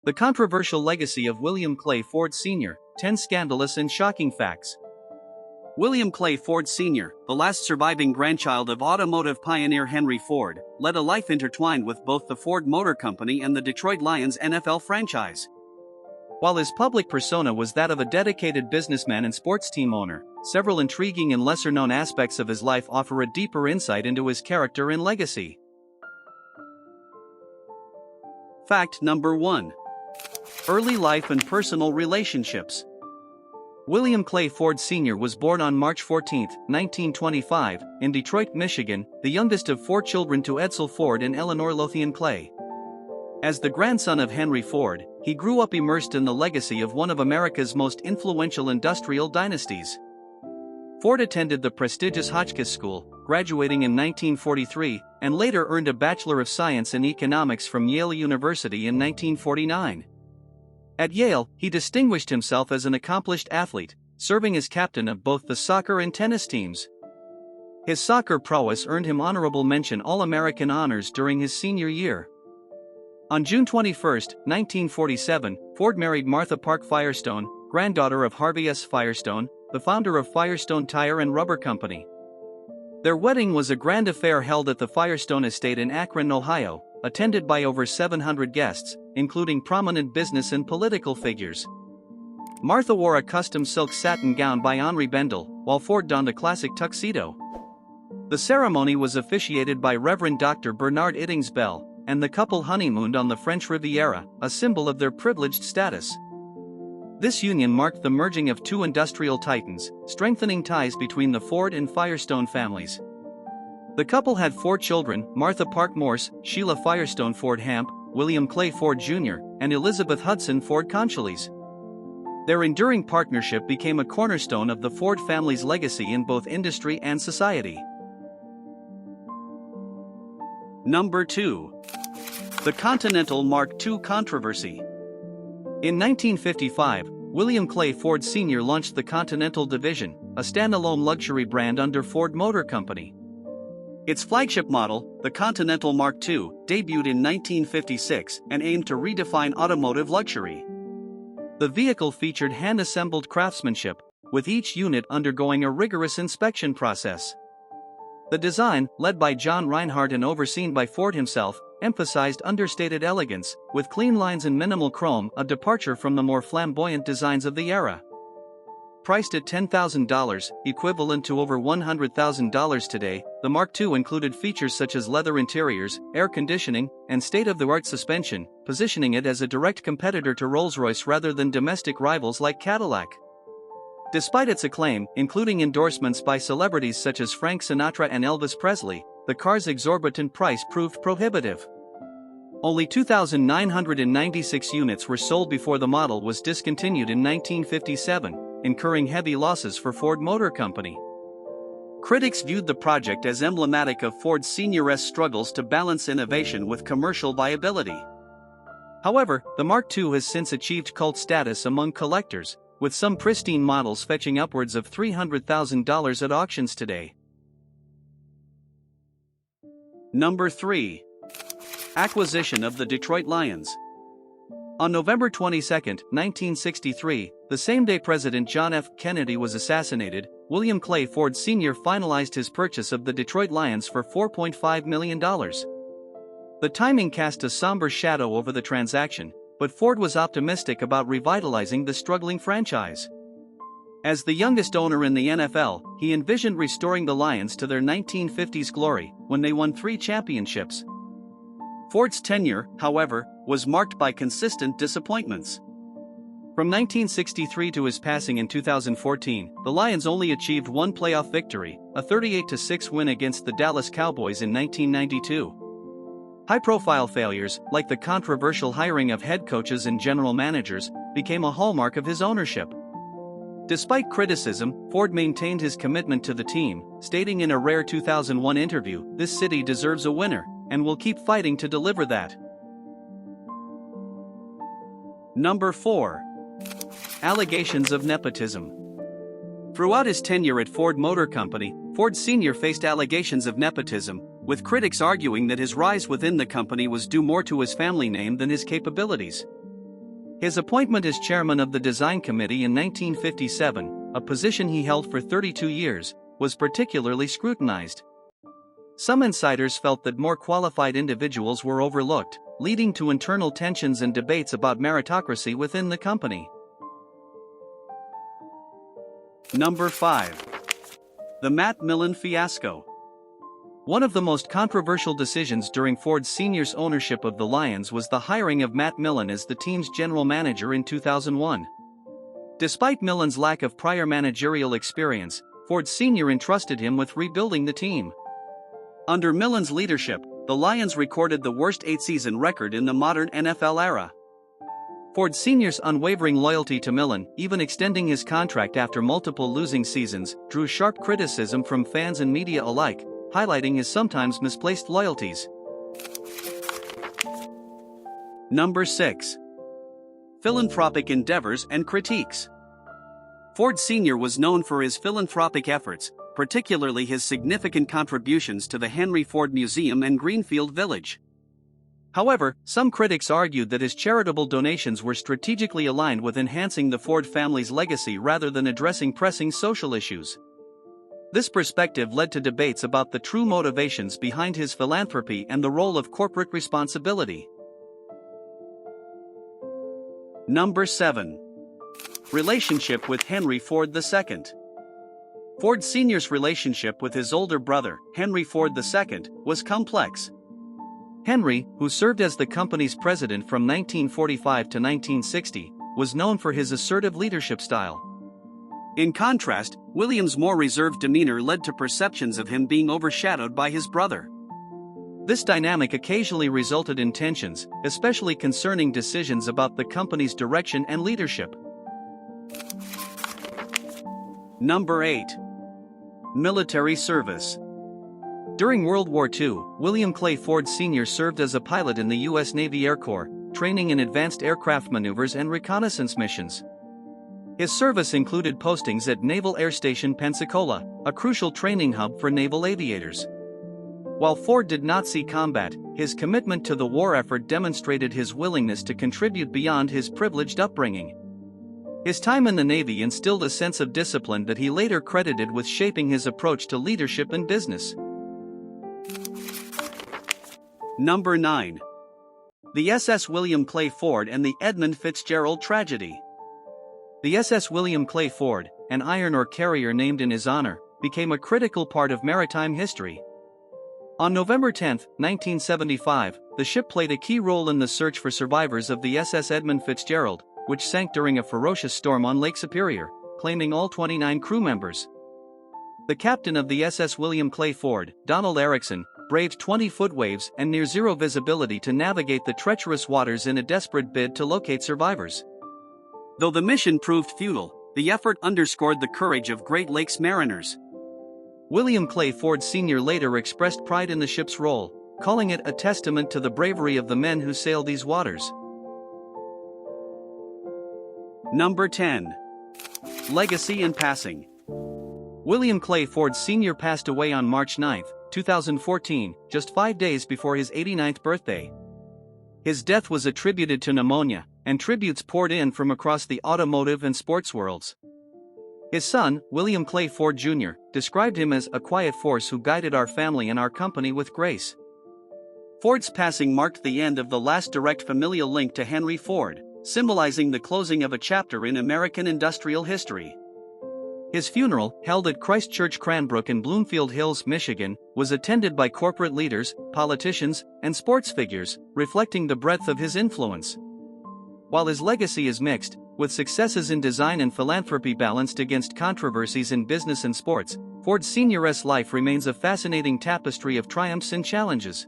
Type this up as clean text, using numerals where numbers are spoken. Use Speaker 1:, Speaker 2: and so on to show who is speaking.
Speaker 1: The controversial legacy of William Clay Ford Sr., 10 scandalous and shocking facts. William Clay Ford Sr., the last surviving grandchild of automotive pioneer Henry Ford, led a life intertwined with both the Ford Motor Company and the Detroit Lions NFL franchise. While his public persona was that of a dedicated businessman and sports team owner, several intriguing and lesser-known aspects of his life offer a deeper insight into his character and legacy. Fact number 1. Early life and personal relationships. William Clay Ford Sr. was born on March 14, 1925, in Detroit, Michigan, the youngest of 4 children to Edsel Ford and Eleanor Lothian Clay. As the grandson of Henry Ford, he grew up immersed in the legacy of one of America's most influential industrial dynasties. Ford attended the prestigious Hotchkiss School, graduating in 1943, and later earned a Bachelor of Science in Economics from Yale University in 1949. At Yale, he distinguished himself as an accomplished athlete, serving as captain of both the soccer and tennis teams. His soccer prowess earned him honorable mention All-American honors during his senior year. On June 21, 1947, Ford married Martha Park Firestone, granddaughter of Harvey S. Firestone, the founder of Firestone Tire and Rubber Company. Their wedding was a grand affair held at the Firestone estate in Akron, Ohio, attended by over 700 guests, including prominent business and political figures. Martha wore a custom silk satin gown by Henri Bendel, while Ford donned a classic tuxedo. The ceremony was officiated by Reverend Dr. Bernard Iddings Bell, and the couple honeymooned on the French Riviera, a symbol of their privileged status. This union marked the merging of 2 industrial titans, strengthening ties between the Ford and Firestone families. The couple had 4 children: Martha Park Morse, Sheila Firestone Ford Hamp, William Clay Ford Jr., and Elizabeth Hudson Ford Concholis. Their enduring partnership became a cornerstone of the Ford family's legacy in both industry and society. Number 2. The Continental Mark II controversy. In 1955, William Clay Ford Sr. launched the Continental division, a standalone luxury brand under Ford Motor Company. Its flagship model, the Continental Mark II, debuted in 1956 and aimed to redefine automotive luxury. The vehicle featured hand-assembled craftsmanship, with each unit undergoing a rigorous inspection process. The design, led by John Reinhardt and overseen by Ford himself, emphasized understated elegance, with clean lines and minimal chrome, a departure from the more flamboyant designs of the era. Priced at $10,000, equivalent to over $100,000 today, the Mark II included features such as leather interiors, air conditioning, and state-of-the-art suspension, positioning it as a direct competitor to Rolls-Royce rather than domestic rivals like Cadillac. Despite its acclaim, including endorsements by celebrities such as Frank Sinatra and Elvis Presley, the car's exorbitant price proved prohibitive. Only 2,996 units were sold before the model was discontinued in 1957, incurring heavy losses for Ford Motor Company. Critics viewed the project as emblematic of Ford Sr.'s struggles to balance innovation with commercial viability. However, the Mark II has since achieved cult status among collectors, with some pristine models fetching upwards of $300,000 at auctions today. Number 3. Acquisition of the Detroit Lions. On November 22, 1963, the same day President John F. Kennedy was assassinated, William Clay Ford Sr. finalized his purchase of the Detroit Lions for $4.5 million. The timing cast a somber shadow over the transaction, but Ford was optimistic about revitalizing the struggling franchise. As the youngest owner in the NFL, he envisioned restoring the Lions to their 1950s glory, when they won 3 championships. Ford's tenure, however, was marked by consistent disappointments. From 1963 to his passing in 2014, the Lions only achieved 1 playoff victory, a 38-6 win against the Dallas Cowboys in 1992. High-profile failures, like the controversial hiring of head coaches and general managers, became a hallmark of his ownership. Despite criticism, Ford maintained his commitment to the team, stating in a rare 2001 interview, "This city deserves a winner, and we'll keep fighting to deliver that." Number 4. Allegations of nepotism. Throughout his tenure at Ford Motor Company, Ford Sr. faced allegations of nepotism, with critics arguing that his rise within the company was due more to his family name than his capabilities. His appointment as chairman of the design committee in 1957, a position he held for 32 years, was particularly scrutinized. Some insiders felt that more qualified individuals were overlooked, leading to internal tensions and debates about meritocracy within the company. Number 5. The Matt Millen fiasco. One of the most controversial decisions during Ford Sr.'s ownership of the Lions was the hiring of Matt Millen as the team's general manager in 2001. Despite Millen's lack of prior managerial experience, Ford Sr. entrusted him with rebuilding the team. Under Millen's leadership, the Lions recorded the worst 8-season record in the modern NFL era. Ford Sr.'s unwavering loyalty to Millen, even extending his contract after multiple losing seasons, drew sharp criticism from fans and media alike, highlighting his sometimes misplaced loyalties. Number 6. Philanthropic endeavors and critiques. Ford Sr. was known for his philanthropic efforts, particularly his significant contributions to the Henry Ford Museum and Greenfield Village. However, some critics argued that his charitable donations were strategically aligned with enhancing the Ford family's legacy rather than addressing pressing social issues. This perspective led to debates about the true motivations behind his philanthropy and the role of corporate responsibility. Number 7. Relationship with Henry Ford II. Ford Sr.'s relationship with his older brother, Henry Ford II, was complex. Henry, who served as the company's president from 1945 to 1960, was known for his assertive leadership style. In contrast, William's more reserved demeanor led to perceptions of him being overshadowed by his brother. This dynamic occasionally resulted in tensions, especially concerning decisions about the company's direction and leadership. Number 8. Military service. During World War II, William Clay Ford Sr. served as a pilot in the U.S. Navy Air Corps, training in advanced aircraft maneuvers and reconnaissance missions. His service included postings at Naval Air Station Pensacola, a crucial training hub for naval aviators. While Ford did not see combat, his commitment to the war effort demonstrated his willingness to contribute beyond his privileged upbringing. His time in the Navy instilled a sense of discipline that he later credited with shaping his approach to leadership and business. Number 9. The SS William Clay Ford and the Edmund Fitzgerald tragedy. The SS William Clay Ford, an iron ore carrier named in his honor, became a critical part of maritime history. On November 10, 1975, the ship played a key role in the search for survivors of the SS Edmund Fitzgerald, which sank during a ferocious storm on Lake Superior, claiming all 29 crew members. The captain of the SS William Clay Ford, Donald Erickson, braved 20-foot waves and near-zero visibility to navigate the treacherous waters in a desperate bid to locate survivors. Though the mission proved futile, the effort underscored the courage of Great Lakes mariners. William Clay Ford Sr. later expressed pride in the ship's role, calling it a testament to the bravery of the men who sailed these waters. Number 10. Legacy and passing. William Clay Ford Sr. passed away on March 9, 2014, just 5 days before his 89th birthday. His death was attributed to pneumonia, and tributes poured in from across the automotive and sports worlds. His son, William Clay Ford Jr., described him as a quiet force who guided our family and our company with grace. Ford's passing marked the end of the last direct familial link to Henry Ford, symbolizing the closing of a chapter in American industrial history. His funeral, held at Christ Church Cranbrook in Bloomfield Hills, Michigan, was attended by corporate leaders, politicians, and sports figures, reflecting the breadth of his influence. While his legacy is mixed, with successes in design and philanthropy balanced against controversies in business and sports, Ford Sr.'s life remains a fascinating tapestry of triumphs and challenges.